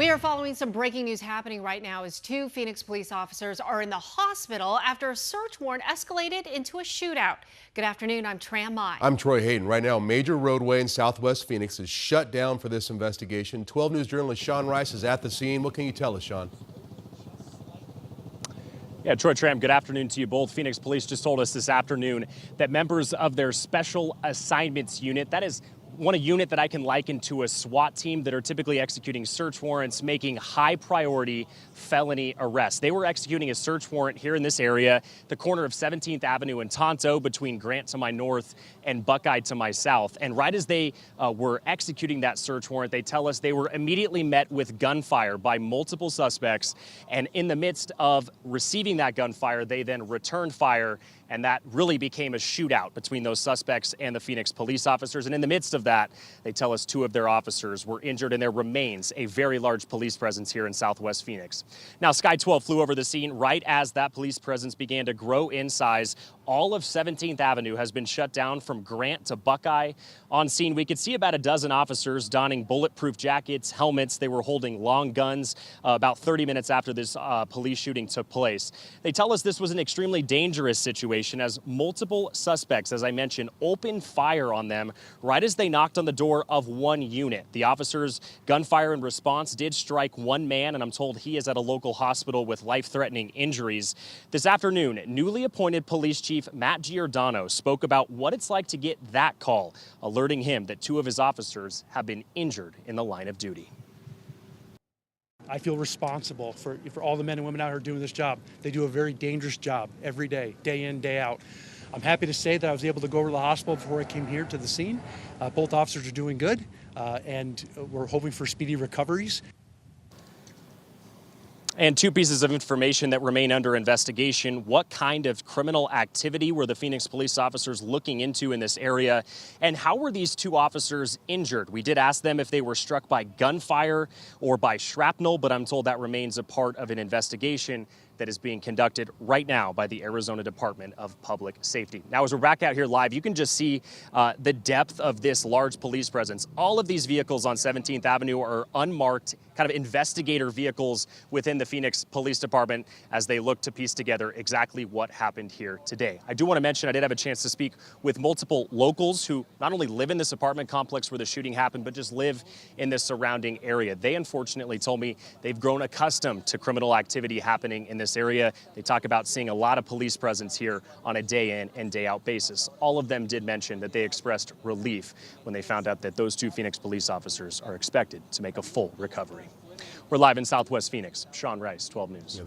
We are following some breaking news happening right now as two Phoenix police officers are in the hospital after a search warrant escalated into a shootout. Good afternoon, I'm Tram Mai. I'm Troy Hayden. Right now, a major roadway in southwest Phoenix is shut down for this investigation. 12 News journalist Sean Rice is at the scene. What can you tell us, Sean? Yeah, Troy Tram, good afternoon to you both. Phoenix police just told us this afternoon that members of their special assignments unit, that is a unit that I can liken to a SWAT team that are typically executing search warrants, making high priority felony arrests. They were executing a search warrant here in this area, the corner of 17th Avenue and Tonto, between Grant to my north and Buckeye to my south. And right as they were executing that search warrant, they tell us they were immediately met with gunfire by multiple suspects. And in the midst of receiving that gunfire, they then returned fire. And that really became a shootout between those suspects and the Phoenix police officers. And in the midst of that, they tell us two of their officers were injured, and there remains a very large police presence here in southwest Phoenix. Now, Sky 12 flew over the scene right as that police presence began to grow in size. All of 17th Avenue has been shut down from Grant to Buckeye. On scene, we could see about a dozen officers donning bulletproof jackets, helmets. They were holding long guns about 30 minutes after this police shooting took place. They tell us this was an extremely dangerous situation as multiple suspects, as I mentioned, opened fire on them right as they knocked on the door of one unit. The officers' gunfire in response did strike one man, and I'm told he is at a local hospital with life-threatening injuries. This afternoon, newly appointed police chief Matt Giordano spoke about what it's like to get that call, alerting him that two of his officers have been injured in the line of duty. I feel responsible for all the men and women out here doing this job. They do a very dangerous job every day, day in, day out. I'm happy to say that I was able to go over to the hospital before I came here to the scene. Both officers are doing good, and we're hoping for speedy recoveries. And two pieces of information that remain under investigation. What kind of criminal activity were the Phoenix police officers looking into in this area? And how were these two officers injured? We did ask them if they were struck by gunfire or by shrapnel, but I'm told that remains a part of an investigation that is being conducted right now by the Arizona Department of Public Safety. Now, as we're back out here live, you can just see the depth of this large police presence. All of these vehicles on 17th Avenue are unmarked, kind of investigator vehicles within the Phoenix Police Department as they look to piece together exactly what happened here today. I do want to mention I did have a chance to speak with multiple locals who not only live in this apartment complex where the shooting happened, but just live in the surrounding area. They unfortunately told me they've grown accustomed to criminal activity happening in this area. They talk about seeing a lot of police presence here on a day in and day out basis. All of them did mention that they expressed relief when they found out that those two Phoenix police officers are expected to make a full recovery. We're live in southwest Phoenix. Sean Rice, 12 News.